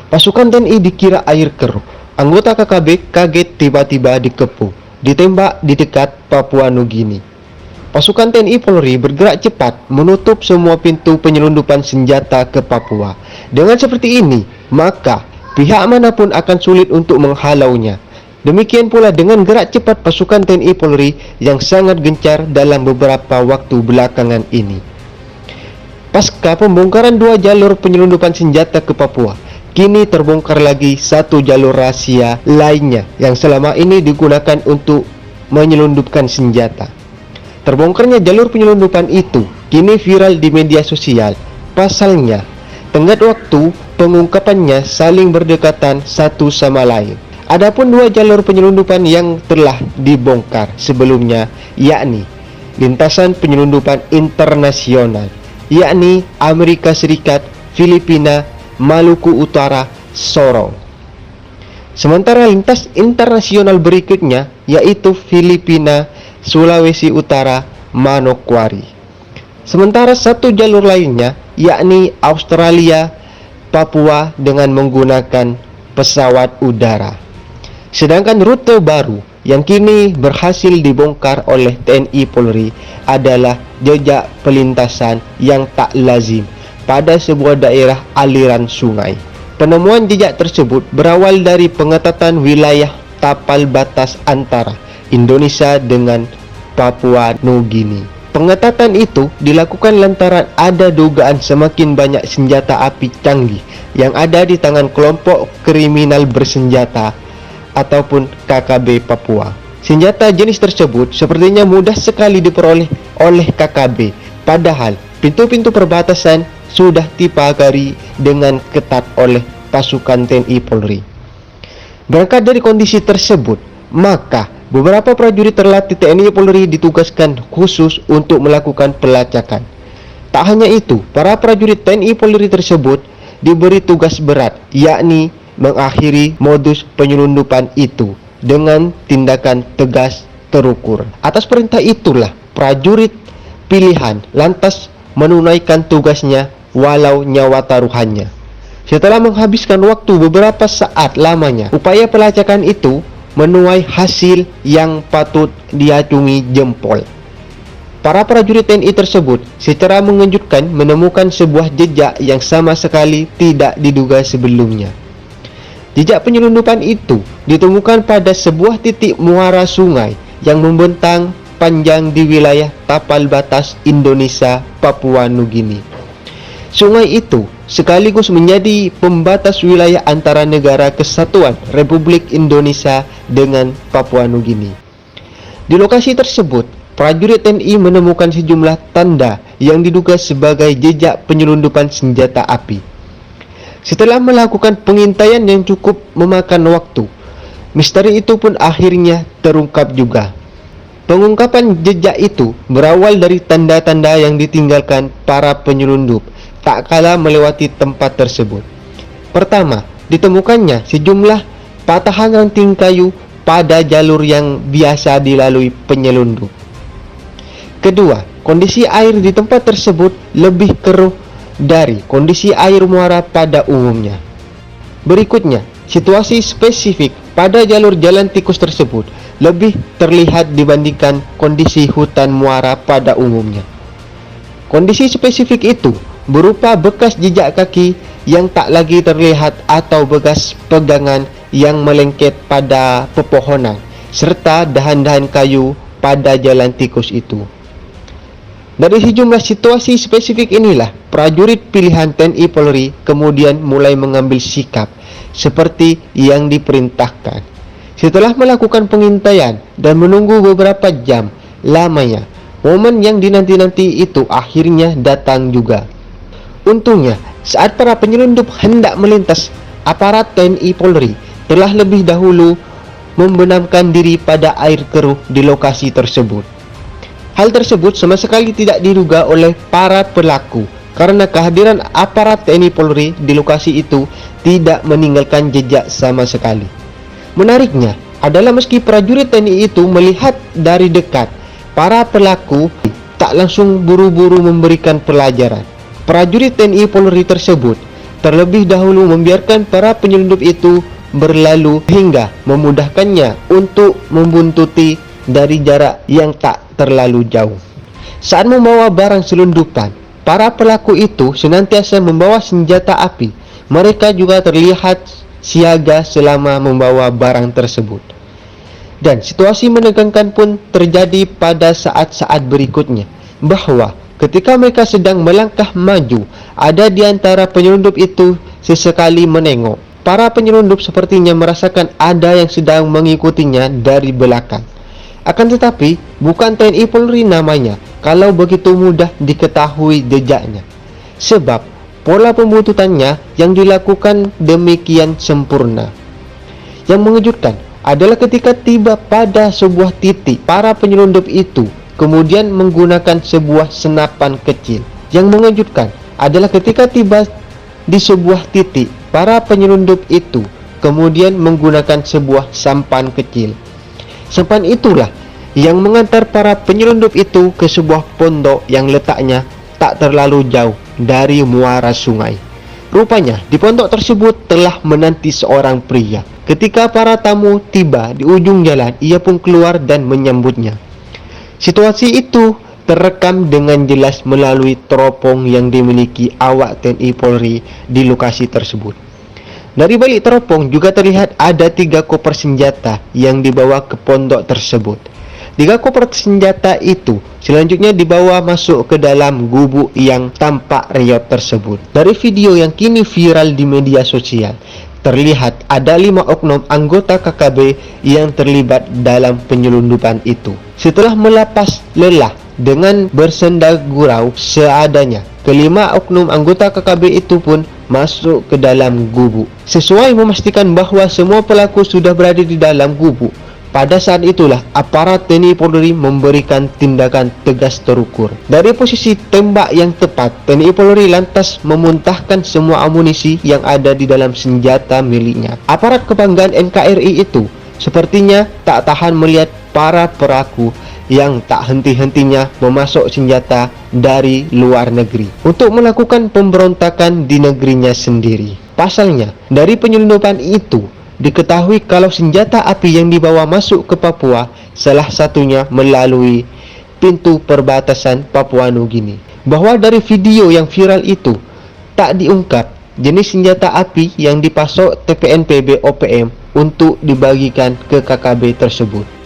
Pasukan TNI dikira air keruh. Anggota KKB kaget tiba-tiba dikepung, ditembak di dekat Papua Nugini. Pasukan TNI Polri bergerak cepat menutup semua pintu penyelundupan senjata ke Papua. Dengan seperti ini, maka pihak manapun akan sulit untuk menghalaunya. Demikian pula dengan gerak cepat pasukan TNI Polri yang sangat gencar dalam beberapa waktu belakangan ini. Pasca pembongkaran 2 jalur penyelundupan senjata ke Papua, kini terbongkar lagi 1 jalur rahasia lainnya yang selama ini digunakan untuk menyelundupkan senjata. Terbongkarnya jalur penyelundupan itu kini viral di media sosial. Pasalnya, tenggat waktu pengungkapannya saling berdekatan satu sama lain. Adapun 2 jalur penyelundupan yang telah dibongkar sebelumnya, yakni lintasan penyelundupan internasional, yakni Amerika Serikat, Filipina, Maluku Utara, Sorong. Sementara lintas internasional berikutnya yaitu Filipina, Sulawesi Utara, Manokwari. Sementara 1 jalur lainnya yakni Australia, Papua dengan menggunakan pesawat udara. Sedangkan rute baru yang kini berhasil dibongkar oleh TNI Polri adalah jejak pelintasan yang tak lazim pada sebuah daerah aliran sungai. Penemuan jejak tersebut berawal dari pengetatan wilayah tapal batas antara Indonesia dengan Papua Nugini. Pengetatan itu dilakukan lantaran ada dugaan semakin banyak senjata api canggih yang ada di tangan kelompok kriminal bersenjata ataupun KKB Papua. Senjata jenis tersebut sepertinya mudah sekali diperoleh oleh KKB, padahal pintu-pintu perbatasan sudah dipagari dengan ketat oleh pasukan TNI Polri. Berangkat dari kondisi tersebut, maka beberapa prajurit terlatih TNI Polri ditugaskan khusus untuk melakukan pelacakan. Tak hanya itu, para prajurit TNI Polri tersebut diberi tugas berat, yakni mengakhiri modus penyelundupan itu dengan tindakan tegas terukur. Atas perintah itulah prajurit pilihan lantas menunaikan tugasnya walau nyawa taruhannya. Setelah menghabiskan waktu beberapa saat lamanya, upaya pelacakan itu menuai hasil yang patut diacungi jempol. Para prajurit TNI tersebut secara mengejutkan menemukan sebuah jejak yang sama sekali tidak diduga sebelumnya. Jejak penyelundupan itu ditemukan pada sebuah titik muara sungai yang membentang panjang di wilayah tapal batas Indonesia Papua Nugini. Sungai itu sekaligus menjadi pembatas wilayah antara Negara Kesatuan Republik Indonesia dengan Papua Nugini. Di lokasi tersebut, prajurit TNI menemukan sejumlah tanda yang diduga sebagai jejak penyelundupan senjata api. Setelah melakukan pengintaian yang cukup memakan waktu, misteri itu pun akhirnya terungkap juga. Pengungkapan jejak itu berawal dari tanda-tanda yang ditinggalkan para penyelundup tak kala melewati tempat tersebut. Pertama, ditemukannya sejumlah patahan ranting kayu pada jalur yang biasa dilalui penyelundup. Kedua, kondisi air di tempat tersebut lebih keruh dari kondisi air muara pada umumnya. Berikutnya, situasi spesifik pada jalur jalan tikus tersebut lebih terlihat dibandingkan kondisi hutan muara pada umumnya. Kondisi spesifik itu berupa bekas jejak kaki yang tak lagi terlihat atau bekas pegangan yang melengket pada pepohonan serta dahan-dahan kayu pada jalan tikus itu. Dari sejumlah situasi spesifik inilah prajurit pilihan TNI Polri kemudian mulai mengambil sikap seperti yang diperintahkan. Setelah melakukan pengintaian dan menunggu beberapa jam lamanya, momen yang dinanti-nanti itu akhirnya datang juga. Untungnya, saat para penyelundup hendak melintas, aparat TNI Polri telah lebih dahulu membenamkan diri pada air keruh di lokasi tersebut. Hal tersebut sama sekali tidak diduga oleh para pelaku karena kehadiran aparat TNI Polri di lokasi itu tidak meninggalkan jejak sama sekali. Menariknya adalah meski prajurit TNI itu melihat dari dekat, para pelaku tak langsung buru-buru memberikan pelajaran. Prajurit TNI Polri tersebut terlebih dahulu membiarkan para penyelundup itu berlalu hingga memudahkannya untuk membuntuti dari jarak yang tak terlalu jauh. Saat membawa barang selundupan, para pelaku itu senantiasa membawa senjata api. Mereka juga terlihat siaga selama membawa barang tersebut. Dan situasi menegangkan pun terjadi pada saat-saat berikutnya, bahwa ketika mereka sedang melangkah maju, ada di antara penyelundup itu sesekali menengok. Para penyelundup sepertinya merasakan ada yang sedang mengikutinya dari belakang. Akan tetapi, bukan TNI Polri namanya kalau begitu mudah diketahui jejaknya. Sebab, pola pembuntutannya yang dilakukan demikian sempurna. Yang mengejutkan adalah ketika tiba pada sebuah titik, para penyelundup itu kemudian menggunakan sebuah senapan kecil. Yang mengejutkan adalah ketika tiba di sebuah titik, para penyelundup itu kemudian menggunakan sebuah sampan kecil. Sampan itulah yang mengantar para penyelundup itu ke sebuah pondok yang letaknya tak terlalu jauh dari muara sungai. Rupanya di pondok tersebut telah menanti seorang pria. Ketika para tamu tiba di ujung jalan, ia pun keluar dan menyambutnya. Situasi itu terekam dengan jelas melalui teropong yang dimiliki awak TNI Polri di lokasi tersebut. Dari balik teropong juga terlihat ada 3 koper senjata yang dibawa ke pondok tersebut. 3 koper senjata itu selanjutnya dibawa masuk ke dalam gubuk yang tampak reot tersebut. Dari video yang kini viral di media sosial, terlihat ada 5 oknum anggota KKB yang terlibat dalam penyelundupan itu. Setelah melepas lelah dengan bersenda gurau seadanya, kelima oknum anggota KKB itu pun masuk ke dalam gubuk. Sesuai memastikan bahwa semua pelaku sudah berada di dalam gubuk, pada saat itulah aparat TNI Polri memberikan tindakan tegas terukur. Dari posisi tembak yang tepat, TNI Polri lantas memuntahkan semua amunisi yang ada di dalam senjata miliknya. Aparat kebanggaan NKRI itu sepertinya tak tahan melihat para pelaku yang tak henti-hentinya memasok senjata dari luar negeri untuk melakukan pemberontakan di negerinya sendiri. Pasalnya, dari penyelundupan itu diketahui kalau senjata api yang dibawa masuk ke Papua salah satunya melalui pintu perbatasan Papua Nugini. Bahwa dari video yang viral itu tak diungkap jenis senjata api yang dipasok TPNPB OPM untuk dibagikan ke KKB tersebut.